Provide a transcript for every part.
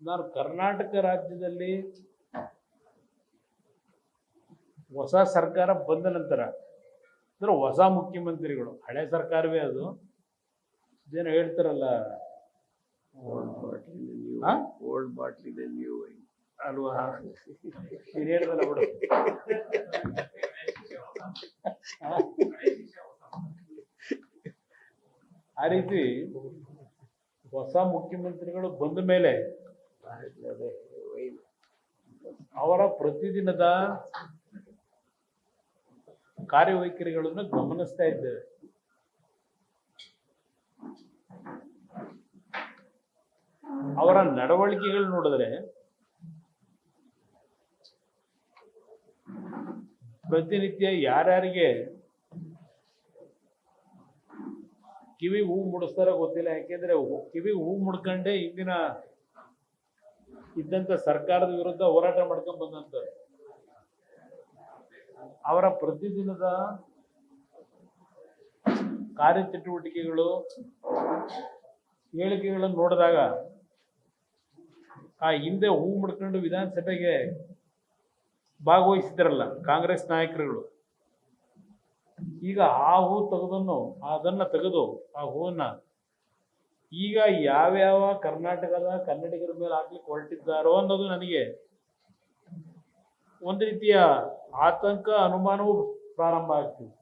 ನಾನು ಕರ್ನಾಟಕ ರಾಜ್ಯದಲ್ಲಿ ಹೊಸ ಸರ್ಕಾರ ಬಂದ ನಂತರ ಅಂದ್ರೆ ಹೊಸ ಮುಖ್ಯಮಂತ್ರಿಗಳು, ಹಳೆ ಸರ್ಕಾರವೇ ಅದು, ಇದೇನು ಹೇಳ್ತಾರಲ್ಲ ಓಲ್ಡ್ ಬಾಟ್ಲಿ ನ್ಯೂ ಅಲ್ವಾ, ನೀನು ಹೇಳ್ದಲ್ಲ ಬಿಡು. ಆ ರೀತಿ ಹೊಸ ಮುಖ್ಯಮಂತ್ರಿಗಳು ಬಂದ ಮೇಲೆ ಅವರ ಪ್ರತಿದಿನದ ಕಾರ್ಯವೈಖರಿಗಳನ್ನು ಗಮನಿಸ್ತಾ ಇದ್ದೇವೆ. ಅವರ ನಡವಳಿಕೆಗಳು ನೋಡಿದ್ರೆ ಪ್ರತಿನಿತ್ಯ ಯಾರ್ಯಾರಿಗೆ ಕಿವಿ ಹೂ ಮುಡಿಸ್ತಾರ ಗೊತ್ತಿಲ್ಲ. ಯಾಕೆಂದ್ರೆ ಕಿವಿ ಹೂ ಮುಡ್ಕೊಂಡೆ ಇಂದಿನ ಇದ್ದಂತ ಸರ್ಕಾರದ ವಿರುದ್ಧ ಹೋರಾಟ ಮಾಡ್ಕೊಂಡ್ ಬಂದಂತ ಅವರ ಪ್ರತಿದಿನದ ಕಾರ್ಯಚಟುವಟಿಕೆಗಳು, ಹೇಳಿಕೆಗಳನ್ನು ನೋಡಿದಾಗ ಆ ಹಿಂದೆ ಹೂ ಮುಡ್ಕೊಂಡು ವಿಧಾನಸಭೆಗೆ ಭಾಗವಹಿಸಿದ್ರಲ್ಲ ಕಾಂಗ್ರೆಸ್ ನಾಯಕರುಗಳು, ಈಗ ಆ ಹೂ ಅದನ್ನ ತೆಗೆದು ಆ ಹೂವನ್ನ ಈಗ ಯಾವ್ಯಾವ ಕರ್ನಾಟಕದ ಕನ್ನಡಿಗರ ಮೇಲೆ ಹಾಕ್ಲಿಕ್ಕೆ ಹೊರಟಿದ್ದಾರೋ ಅನ್ನೋದು ನನಗೆ ಒಂದು ರೀತಿಯ ಆತಂಕ, ಅನುಮಾನವೂ ಪ್ರಾರಂಭ ಆಗ್ತಿದೆ.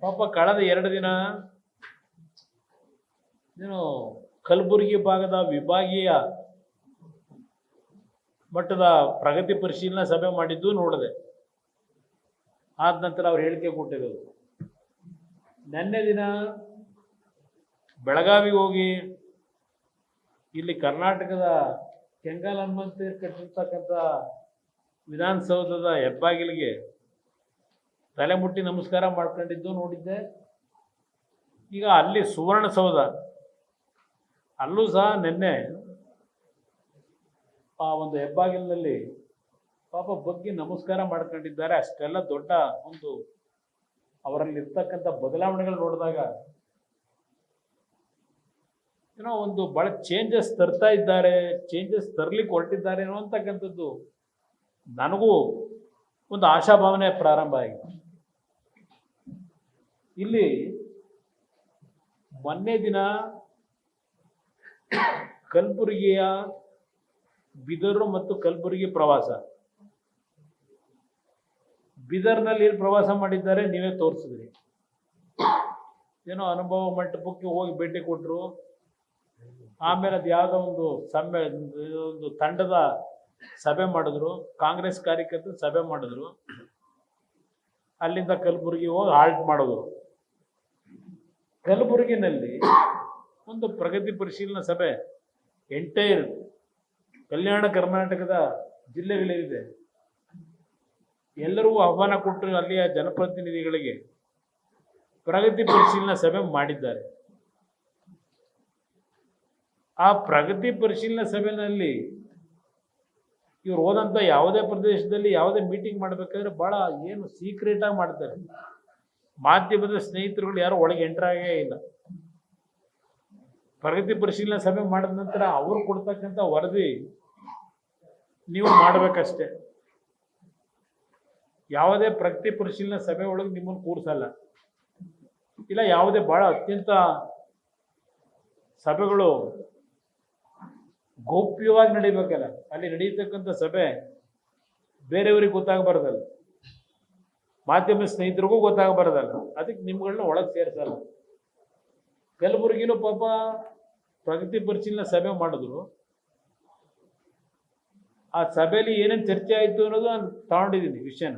ಪಾಪ ಕಳೆದ 2 ದಿನ ಏನು ಕಲಬುರಗಿ ಭಾಗದ ವಿಭಾಗೀಯ ಮಟ್ಟದ ಪ್ರಗತಿ ಪರಿಶೀಲನಾ ಸಭೆ ಮಾಡಿದ್ದು ನೋಡಿದೆ. ಆದ ನಂತರ ಅವ್ರು ಹೇಳಿಕೆ ಕೊಟ್ಟಿರೋದು. ನಿನ್ನೆ ದಿನ ಬೆಳಗಾವಿಗೆ ಹೋಗಿ ಇಲ್ಲಿ ಕರ್ನಾಟಕದ ಕೆಂಗಲ್ ಹನುಮಂತ ಕಟ್ಟಿರ್ತಕ್ಕಂಥ ವಿಧಾನಸೌಧದ ಹೆಬ್ಬಾಗಿಲಿಗೆ ತಲೆ ಮುಟ್ಟಿ ನಮಸ್ಕಾರ ಮಾಡ್ಕೊಂಡಿದ್ದು ನೋಡಿದ್ದೆ. ಈಗ ಅಲ್ಲಿ ಸುವರ್ಣಸೌಧ ಅಲ್ಲೂ ಸಹ ನಿನ್ನೆ ಆ ಒಂದು ಹೆಬ್ಬಾಗಿಲಿನಲ್ಲಿ ಪಾಪ ಬಗ್ಗೆ ನಮಸ್ಕಾರ ಮಾಡ್ಕೊಂಡಿದ್ದಾರೆ. ಅಷ್ಟೆಲ್ಲ ದೊಡ್ಡ ಒಂದು ಅವರಲ್ಲಿ ಇರ್ತಕ್ಕಂಥ ಬದಲಾವಣೆಗಳು ನೋಡಿದಾಗ ಏನೋ ಒಂದು ಬಹಳ ಚೇಂಜಸ್ ತರ್ತಾ ಇದ್ದಾರೆ, ಚೇಂಜಸ್ ತರ್ಲಿಕ್ಕೆ ಹೊರಟಿದ್ದಾರೆ ಅನ್ನುವಂತಕ್ಕಂಥದ್ದು ನನಗೂ ಒಂದು ಆಶಾಭಾವನೆ ಪ್ರಾರಂಭ ಆಗಿದೆ. ಇಲ್ಲಿ ಮೊನ್ನೆ ದಿನ ಕಲಬುರಗಿಯ ಬಿದರು ಮತ್ತು ಕಲಬುರಗಿ ಪ್ರವಾಸ, ಬೀದರ್ನಲ್ಲಿ ಏನು ಪ್ರವಾಸ ಮಾಡಿದ್ದಾರೆ ನೀವೇ ತೋರಿಸಿದ್ರಿ. ಏನೋ ಅನುಭವ ಮಂಟಪಕ್ಕೆ ಹೋಗಿ ಭೇಟಿ ಕೊಟ್ಟರು. ಆಮೇಲೆ ಅದು ಯಾವುದೋ ಒಂದು ತಂಡದ ಸಭೆ ಮಾಡಿದ್ರು, ಕಾಂಗ್ರೆಸ್ ಕಾರ್ಯಕರ್ತರು ಸಭೆ ಮಾಡಿದ್ರು. ಅಲ್ಲಿಂದ ಕಲಬುರಗಿ ಹೋಗಿ ಹಾಲ್ಟ್ ಮಾಡೋದು. ಕಲಬುರಗಿನಲ್ಲಿ ಒಂದು ಪ್ರಗತಿ ಪರಿಶೀಲನಾ ಸಭೆ ಎಂಟೈರ್ ಕಲ್ಯಾಣ ಕರ್ನಾಟಕದ ಜಿಲ್ಲೆಗಳಿದೆ. ಎಲ್ಲರಿಗೂ ಆಹ್ವಾನ ಕೊಟ್ಟು ಅಲ್ಲಿಯ ಜನಪ್ರತಿನಿಧಿಗಳಿಗೆ ಪ್ರಗತಿ ಪರಿಶೀಲನಾ ಸಭೆ ಮಾಡಿದ್ದಾರೆ. ಆ ಪ್ರಗತಿ ಪರಿಶೀಲನಾ ಸಭೆಯಲ್ಲಿ ಇವ್ರು ಹೋದಂಥ ಯಾವುದೇ ಪ್ರದೇಶದಲ್ಲಿ ಯಾವುದೇ ಮೀಟಿಂಗ್ ಮಾಡಬೇಕಾದ್ರೆ ಭಾಳ ಏನು ಸೀಕ್ರೆಟ್ ಆಗಿ ಮಾಡ್ತಾರೆ. ಮಾಧ್ಯಮದ ಸ್ನೇಹಿತರುಗಳು ಯಾರು ಒಳಗೆ ಎಂಟರ್ ಆಗೇ ಇಲ್ಲ. ಪ್ರಗತಿ ಪರಿಶೀಲನಾ ಸಭೆ ಮಾಡಿದ ನಂತರ ಅವ್ರು ಕೊಡ್ತಕ್ಕಂಥ ವರದಿ ನೀವು ಮಾಡಬೇಕಷ್ಟೆ. ಯಾವುದೇ ಪ್ರಗತಿ ಪರಿಶೀಲನಾ ಸಭೆ ಒಳಗೆ ನಿಮ್ಮನ್ನು ಕೂರಿಸಲ್ಲ. ಇಲ್ಲ ಯಾವುದೇ ಭಾಳ ಅತ್ಯಂತ ಸಭೆಗಳು ಗೌಪ್ಯವಾಗಿ ನಡೀಬೇಕಲ್ಲ, ಅಲ್ಲಿ ನಡೀತಕ್ಕಂಥ ಸಭೆ ಬೇರೆಯವ್ರಿಗೆ ಗೊತ್ತಾಗಬಾರ್ದಲ್ಲ, ಮಾಧ್ಯಮ ಸ್ನೇಹಿತರಿಗೂ ಗೊತ್ತಾಗಬಾರ್ದಲ್ಲ, ಅದಕ್ಕೆ ನಿಮ್ಗಳನ್ನ ಒಳಗೆ ಸೇರಿಸಲ್ಲ. ಕಲಬುರಗಿನೂ ಪಾಪ ಪ್ರಗತಿ ಪರಿಶೀಲನಾ ಸಭೆ ಮಾಡಿದ್ರು. ಆ ಸಭೆಯಲ್ಲಿ ಏನೇನು ಚರ್ಚೆ ಆಯಿತು ಅನ್ನೋದು ನಾನು ತಗೊಂಡಿದ್ದೀನಿ ವಿಷಯನ.